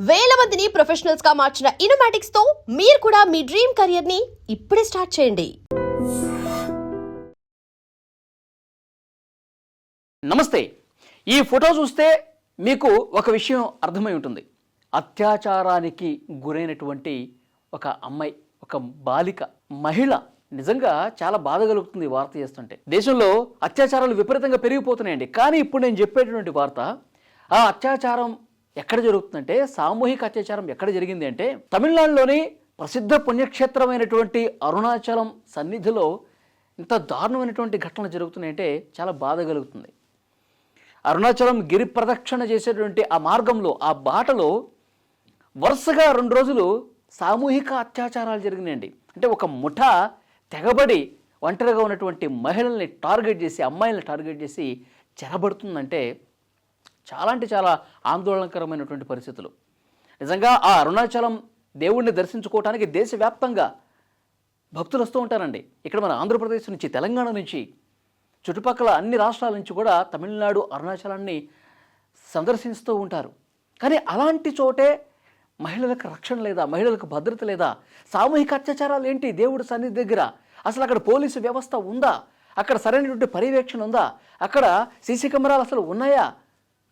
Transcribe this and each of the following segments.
వేల మందిని ప్రొఫెషనల్స్ గా మార్చిన ఇనోమాటిక్స్ తో మీరు కూడా మీ డ్రీమ్ కెరియర్ ని ఇప్పుడే స్టార్ట్ చేయండి. నమస్తే. ఈ ఫోటో చూస్తే మీకు ఒక విషయం అర్థమై ఉంటుంది. అత్యాచారానికి గురైనటువంటి ఒక అమ్మాయి, ఒక బాలిక, మహిళ. నిజంగా చాలా బాధ కలుగుతుంది ఈ వార్త చేస్తుంటే. దేశంలో అత్యాచారాలు విపరీతంగా పెరిగిపోతున్నాయండి. కానీ ఇప్పుడు నేను చెప్పేటువంటి వార్త, ఆ అత్యాచారం ఎక్కడ జరుగుతుందంటే, సామూహిక అత్యాచారం ఎక్కడ జరిగింది అంటే, తమిళనాడులోని ప్రసిద్ధ పుణ్యక్షేత్రమైనటువంటి అరుణాచలం సన్నిధిలో ఇంత దారుణమైనటువంటి ఘటనలు జరుగుతున్నాయంటే చాలా బాధ కలుగుతుంది. అరుణాచలం గిరి ప్రదక్షిణ చేసేటువంటి ఆ మార్గంలో, ఆ బాటలో వరుసగా 2 రోజులు సామూహిక అత్యాచారాలు జరిగినాయండి. అంటే ఒక ముఠా తెగబడి ఒంటరిగా ఉన్నటువంటి మహిళల్ని టార్గెట్ చేసి, అమ్మాయిల్ని టార్గెట్ చేసి చెరబడుతుందంటే చాలా అంటే చాలా ఆందోళనకరమైనటువంటి పరిస్థితులు. నిజంగా ఆ అరుణాచలం దేవుణ్ణి దర్శించుకోవడానికి దేశవ్యాప్తంగా భక్తులు వస్తూ ఉంటారండి. ఇక్కడ మన ఆంధ్రప్రదేశ్ నుంచి, తెలంగాణ నుంచి, చుట్టుపక్కల అన్ని రాష్ట్రాల నుంచి కూడా తమిళనాడు అరుణాచలాన్ని సందర్శిస్తూ ఉంటారు. కానీ అలాంటి చోటే మహిళలకు రక్షణ లేదా, మహిళలకు భద్రత లేదా? సామూహిక అత్యాచారాలు ఏంటి దేవుడి సన్నిధి దగ్గర? అసలు అక్కడ పోలీసు వ్యవస్థ ఉందా? అక్కడ సరైనటువంటి పర్యవేక్షణ ఉందా? అక్కడ సీసీ కెమెరాలు అసలు ఉన్నాయా?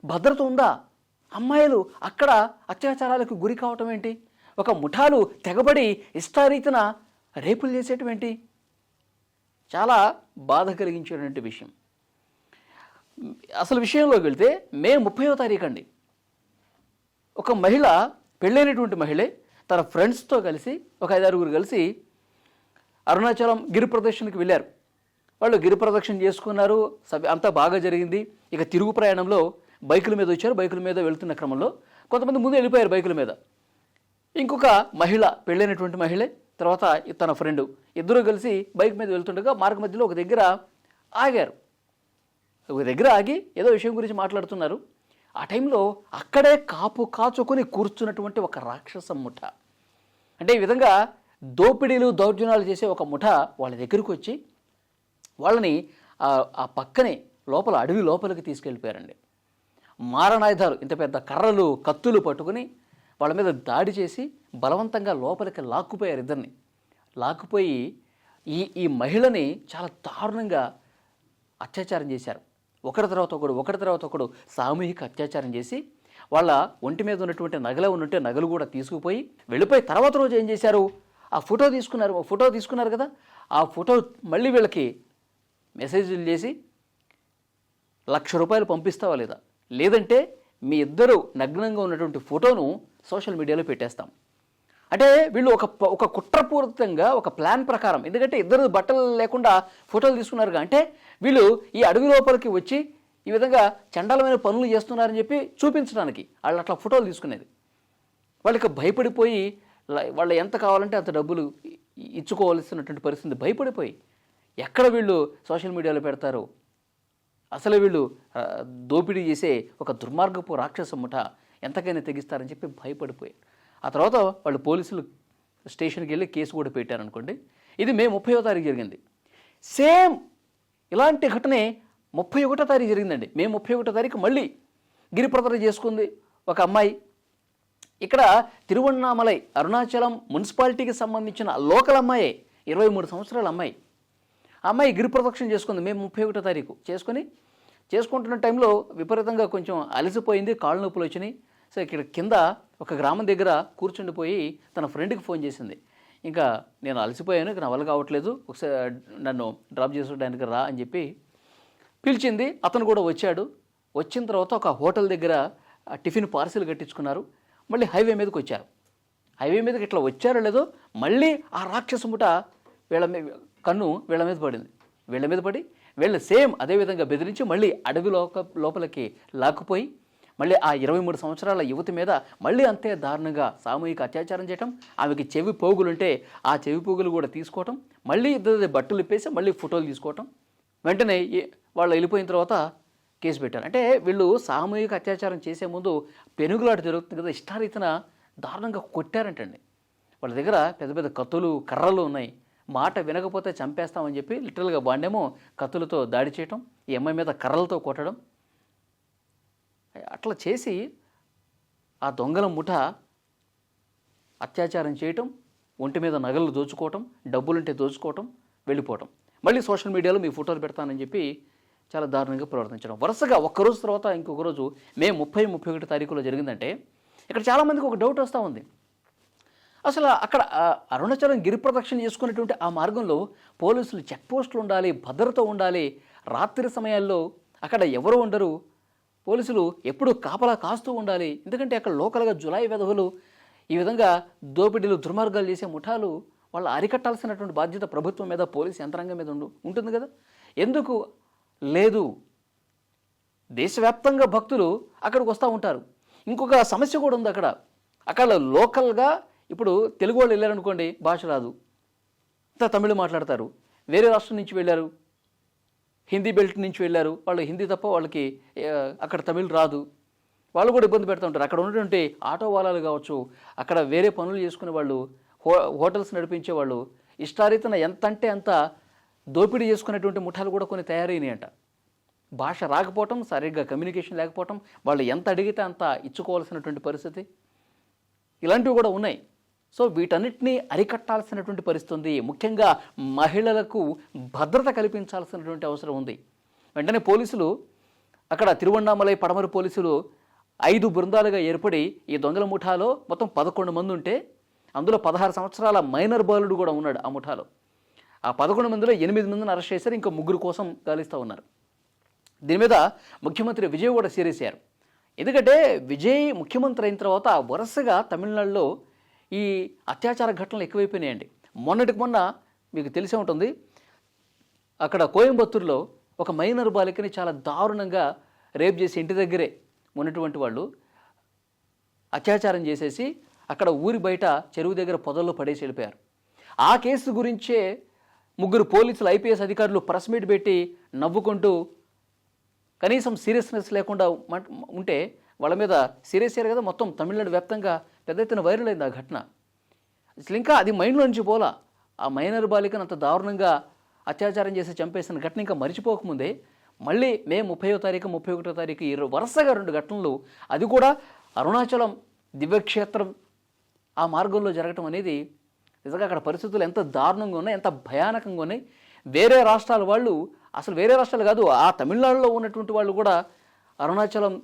భద్రత ఉందా? అమ్మాయిలు అక్కడ అత్యాచారాలకు గురి కావటం ఏంటి? ఒక ముఠాలు తెగబడి ఇష్టారీతిన రేపులు చేసేయటం ఏంటి? చాలా బాధ కలిగించేటువంటి విషయం. అసలు విషయంలోకి వెళ్తే మే 30వ తారీఖు అండి, ఒక మహిళ, పెళ్ళైనటువంటి మహిళే, తన ఫ్రెండ్స్తో కలిసి ఒక 5-6 కలిసి అరుణాచలం గిరి ప్రదక్షిణకి వెళ్ళారు. వాళ్ళు గిరి ప్రదక్షిణ చేసుకున్నారు, అంతా బాగా జరిగింది. ఇక తిరుగు ప్రయాణంలో బైకుల మీద వచ్చారు. బైకుల మీద వెళ్తున్న క్రమంలో కొంతమంది ముందు వెళ్ళిపోయారు బైకుల మీద. ఇంకొక మహిళ, పెళ్ళైనటువంటి మహిళే, తర్వాత తన ఫ్రెండు, ఇద్దరు కలిసి బైక్ మీద వెళ్తుండగా మార్గ మధ్యలో ఒక దగ్గర ఆగారు. ఒక దగ్గర ఆగి ఏదో విషయం గురించి మాట్లాడుతున్నారు. ఆ టైంలో అక్కడే కాపు కాచుకొని కూర్చున్నటువంటి ఒక రాక్షస ముఠ, అంటే ఈ విధంగా దోపిడీలు దౌర్జన్యాలు చేసే ఒక ముఠ వాళ్ళ దగ్గరకు వచ్చి వాళ్ళని ఆ పక్కనే లోపల, అడవి లోపలికి తీసుకెళ్ళిపోయారండి. మారణాయుధాలు, ఇంత పెద్ద కర్రలు, కత్తులు పట్టుకుని వాళ్ళ మీద దాడి చేసి బలవంతంగా లోపలికి లాక్కుపోయారు. ఇద్దరిని లాక్కుపోయి ఈ మహిళని చాలా దారుణంగా అత్యాచారం చేశారు. ఒకరి తర్వాత ఒకడు సామూహిక అత్యాచారం చేసి వాళ్ళ ఒంటి మీద ఉన్నటువంటి నగలు కూడా తీసుకుపోయి వెళ్ళిపోయి తర్వాత రోజు ఏం చేశారు, ఆ ఫోటో తీసుకున్నారు కదా, ఆ ఫోటో మళ్ళీ వీళ్ళకి మెసేజ్లు చేసి ₹1,00,000 పంపిస్తావా లేదా, లేదంటే మీ ఇద్దరు నగ్నంగా ఉన్నటువంటి ఫోటోను సోషల్ మీడియాలో పెట్టేస్తాం. అంటే వీళ్ళు ఒక కుట్రపూరితంగా, ఒక ప్లాన్ ప్రకారం, ఎందుకంటే ఇద్దరు బట్టలు లేకుండా ఫోటోలు తీసుకున్నారుగా, అంటే వీళ్ళు ఈ అడవి లోపలికి వచ్చి ఈ విధంగా చండాలమైన పనులు చేస్తున్నారని చెప్పి చూపించడానికి వాళ్ళు అట్లా ఫోటోలు తీసుకునేది. వాళ్ళకి భయపడిపోయి వాళ్ళు ఎంత కావాలంటే అంత డబ్బులు ఇచ్చుకోవాల్సినటువంటి పరిస్థితి. భయపడిపోయి ఎక్కడ వీళ్ళు సోషల్ మీడియాలో పెడతారు, అసలు వీళ్ళు దోపిడీ చేసే ఒక దుర్మార్గపు రాక్షస ముఠ ఎంతకైనా తెగిస్తారని చెప్పి భయపడిపోయారు. ఆ తర్వాత వాళ్ళు పోలీసులు స్టేషన్కి వెళ్ళి కేసు కూడా పెట్టారనుకోండి. ఇది మే 30వ తారీఖు జరిగింది. సేమ్ ఇలాంటి ఘటనే 31వ తారీఖు జరిగిందండి. మే 31వ తారీఖు మళ్ళీ గిరి ప్రదక్షిణ చేసుకుంది ఒక అమ్మాయి. ఇక్కడ తిరువణ్ణామలై అరుణాచలం మున్సిపాలిటీకి సంబంధించిన లోకల్ అమ్మాయే, 23 సంవత్సరాల అమ్మాయి. ఆ అమ్మాయి గిరి ప్రదక్షిణ చేసుకుంది మే 31వ తారీఖు. చేసుకుంటున్న టైంలో విపరీతంగా కొంచెం అలసిపోయింది, కాళ్ళు నొప్పులు వచ్చినాయి. సో ఇక్కడ కింద ఒక గ్రామం దగ్గర కూర్చుండిపోయి తన ఫ్రెండ్కి ఫోన్ చేసింది. ఇంకా నేను అలసిపోయాను, ఇక నా వల్ల కావట్లేదు, ఒకసారి నన్ను డ్రాప్ చేసుకోవడానికి రా అని చెప్పి పిలిచింది. అతను కూడా వచ్చాడు. వచ్చిన తర్వాత ఒక హోటల్ దగ్గర టిఫిన్ పార్సిల్ కట్టించుకున్నారు. మళ్ళీ హైవే మీదకి వచ్చారు. హైవే మీదకి ఇట్లా వచ్చారో లేదో మళ్ళీ ఆ రాక్షస ముఠ వీళ్ళ మీద పడింది. వీళ్ళ మీద పడి వీళ్ళు సేమ్ అదేవిధంగా బెదిరించి మళ్ళీ అడవి లోపలికి లాక్కుపోయి మళ్ళీ ఆ 23 సంవత్సరాల యువతి మీద మళ్ళీ అంతే దారుణంగా సామూహిక అత్యాచారం చేయటం. ఆమెకి చెవి పోగులుంటే ఆ చెవి పోగులు కూడా తీసుకోవటం, మళ్ళీ ఇద్దరు బట్టలు ఇప్పేసి మళ్ళీ ఫోటోలు తీసుకోవటం. వెంటనే వాళ్ళు వెళ్ళిపోయిన తర్వాత కేసు పెట్టారు. అంటే వీళ్ళు సామూహిక అత్యాచారం చేసే ముందు పెనుగులాట జరుగుతుంది కదా, ఇష్టారీతిన దారుణంగా కొట్టారంటండి. వాళ్ళ దగ్గర పెద్ద పెద్ద కత్తులు, కర్రలు ఉన్నాయి. మాట వినకపోతే చంపేస్తామని చెప్పి లిటరల్గా వాడినేమో కత్తులతో దాడి చేయటం, ఈ అమ్మాయి మీద కర్రలతో కొట్టడం, అట్లా చేసి ఆ దొంగల ముఠ అత్యాచారం చేయటం, ఒంటి మీద నగలు దోచుకోవటం, డబ్బులుంటే దోచుకోవటం, వెళ్ళిపోవటం. మళ్ళీ సోషల్ మీడియాలో మీ ఫోటోలు పెడతానని చెప్పి చాలా దారుణంగా ప్రవర్తించడం. వరుసగా ఒక్కరోజు తర్వాత ఇంకొక రోజు మే 30, 31 తారీఖులో జరిగిందంటే ఇక్కడ చాలామందికి ఒక డౌట్ వస్తూ ఉంది. అసలు అక్కడ అరుణాచలం గిరి ప్రదక్షిణ చేసుకునేటువంటి ఆ మార్గంలో పోలీసులు చెక్ పోస్టులు ఉండాలి, భద్రత ఉండాలి, రాత్రి సమయాల్లో అక్కడ ఎవరు ఉండరు, పోలీసులు ఎప్పుడు కాపలా కాస్తూ ఉండాలి. ఎందుకంటే అక్కడ లోకల్గా జులాయి వెధవులు ఈ విధంగా దోపిడీలు, దుర్మార్గాలు చేసే ముఠాలు వాళ్ళు అరికట్టాల్సినటువంటి బాధ్యత ప్రభుత్వం మీద, పోలీసు యంత్రాంగం మీద ఉంటుంది కదా. ఎందుకు లేదు? దేశవ్యాప్తంగా భక్తులు అక్కడికి వస్తూ ఉంటారు. ఇంకొక సమస్య కూడా ఉంది అక్కడ లోకల్గా ఇప్పుడు తెలుగు వాళ్ళు వెళ్ళారనుకోండి, భాష రాదు, తమిళ మాట్లాడతారు. వేరే రాష్ట్రం నుంచి వెళ్ళారు, హిందీ బెల్ట్ నుంచి వెళ్ళారు, వాళ్ళు హిందీ తప్ప వాళ్ళకి అక్కడ తమిళ్ రాదు, వాళ్ళు కూడా ఇబ్బంది పెడుతూ ఉంటారు. అక్కడ ఉన్నటువంటి ఆటో వాళ్ళలు కావచ్చు, అక్కడ వేరే పనులు చేసుకునే వాళ్ళు, హోటల్స్ నడిపించే వాళ్ళు, ఇష్టారీతన ఎంత అంటే అంత దోపిడీ చేసుకునేటువంటి ముఠాలు కూడా కొన్ని తయారైనాయంట. భాష రాకపోవటం, సరిగ్గా కమ్యూనికేషన్ లేకపోవటం, వాళ్ళు ఎంత అడిగితే అంత ఇచ్చుకోవాల్సినటువంటి పరిస్థితి, ఇలాంటివి కూడా ఉన్నాయి. సో వీటన్నిటినీ అరికట్టాల్సినటువంటి పరిస్థితి ఉంది. ముఖ్యంగా మహిళలకు భద్రత కల్పించాల్సినటువంటి అవసరం ఉంది. వెంటనే పోలీసులు అక్కడ తిరువణ్ణామలై పడమర పోలీసులు 5 బృందాలుగా ఏర్పడి ఈ దొంగల ముఠాలో మొత్తం 11 మంది ఉంటే అందులో 16 సంవత్సరాల మైనర్ బాలుడు కూడా ఉన్నాడు ఆ ముఠాలో. ఆ 11 మందిలో 8 మందిని అరెస్ట్ చేశారు, ఇంకా 3 కోసం గాలిస్తూ ఉన్నారు. దీని మీద ముఖ్యమంత్రి విజయ్ కూడా సీరియస్ అయ్యారు. ఎందుకంటే విజయ్ ముఖ్యమంత్రి అయిన తర్వాత వరుసగా తమిళనాడులో ఈ అత్యాచార ఘటనలు ఎక్కువైపోయినాయండి. మొన్నటికి మొన్న మీకు తెలిసే ఉంటుంది, అక్కడ కోయంబత్తూరులో ఒక మైనర్ బాలికని చాలా దారుణంగా రేప్ చేసి ఇంటి దగ్గరే ఉన్నటువంటి వాళ్ళు అత్యాచారం చేసేసి అక్కడ ఊరి బయట చెరువు దగ్గర పొదల్లో పడేసి వెళ్ళిపోయారు. ఆ కేసు గురించే 3 పోలీసులు, ఐపీఎస్ అధికారులు ప్రెస్ మీట్ పెట్టి నవ్వుకుంటూ కనీసం సీరియస్నెస్ లేకుండా ఉంటే వాళ్ళ మీద సీరియస్ అయ్యారు కదా. మొత్తం తమిళనాడు వ్యాప్తంగా పెద్ద ఎత్తున వైరల్ అయింది ఆ ఘటన. అసలు ఇంకా అది మైండ్లో నుంచి పోలా. ఆ మైనర్ బాలికను అంత దారుణంగా అత్యాచారం చేసి చంపేసిన ఘటన ఇంకా మరిచిపోకముందే మళ్ళీ మే 30వ తారీఖు, 31వ తారీఖు వరుసగా 2 ఘటనలు, అది కూడా అరుణాచలం దివ్యక్షేత్రం ఆ మార్గంలో జరగటం అనేది నిజంగా అక్కడ పరిస్థితులు ఎంత దారుణంగా ఉన్నాయి, ఎంత భయానకంగా ఉన్నాయి. వేరే రాష్ట్రాల వాళ్ళు, అసలు వేరే రాష్ట్రాలు కాదు, ఆ తమిళనాడులో ఉన్నటువంటి వాళ్ళు కూడా అరుణాచలం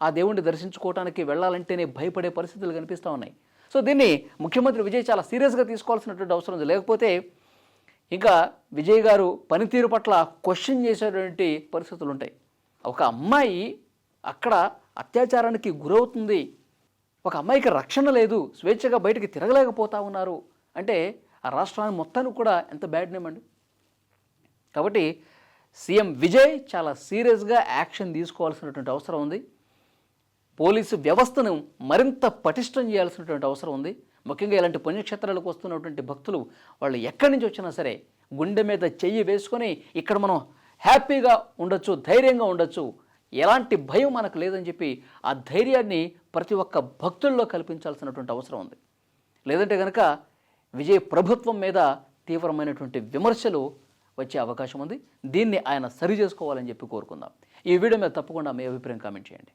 ఆ దేవుణ్ణి దర్శించుకోవడానికి వెళ్ళాలంటేనే భయపడే పరిస్థితులు కనిపిస్తూ ఉన్నాయి. సో దీన్ని ముఖ్యమంత్రి విజయ్ చాలా సీరియస్గా తీసుకోవాల్సినటువంటి అవసరం ఉంది. లేకపోతే ఇంకా విజయ్ గారు పనితీరు పట్ల క్వశ్చన్ చేసేటువంటి పరిస్థితులు ఉంటాయి. ఒక అమ్మాయి అక్కడ అత్యాచారానికి గురవుతుంది, ఒక అమ్మాయికి రక్షణ లేదు, స్వేచ్ఛగా బయటికి తిరగలేకపోతా ఉన్నారు అంటే ఆ రాష్ట్రాన్ని మొత్తానికి కూడా ఎంత బ్యాడ్ నేమ్ అండి. కాబట్టి సీఎం విజయ్ చాలా సీరియస్గా యాక్షన్ తీసుకోవాల్సినటువంటి అవసరం ఉంది. పోలీసు వ్యవస్థను మరింత పటిష్టం చేయాల్సినటువంటి అవసరం ఉంది. ముఖ్యంగా ఇలాంటి పుణ్యక్షేత్రాలకు వస్తున్నటువంటి భక్తులు వాళ్ళు ఎక్కడి నుంచి వచ్చినా సరే గుండె మీద చెయ్యి వేసుకొని ఇక్కడ మనం హ్యాపీగా ఉండొచ్చు, ధైర్యంగా ఉండొచ్చు, ఎలాంటి భయం మనకు లేదని చెప్పి ఆ ధైర్యాన్ని ప్రతి ఒక్క భక్తుల్లో కల్పించాల్సినటువంటి అవసరం ఉంది. లేదంటే కనుక విజయ్ ప్రభుత్వం మీద తీవ్రమైనటువంటి విమర్శలు వచ్చే అవకాశం ఉంది. దీన్ని ఆయన సరి చేసుకోవాలని చెప్పి కోరుకుందాం. ఈ వీడియో మీద తప్పకుండా మీ అభిప్రాయం కామెంట్ చేయండి.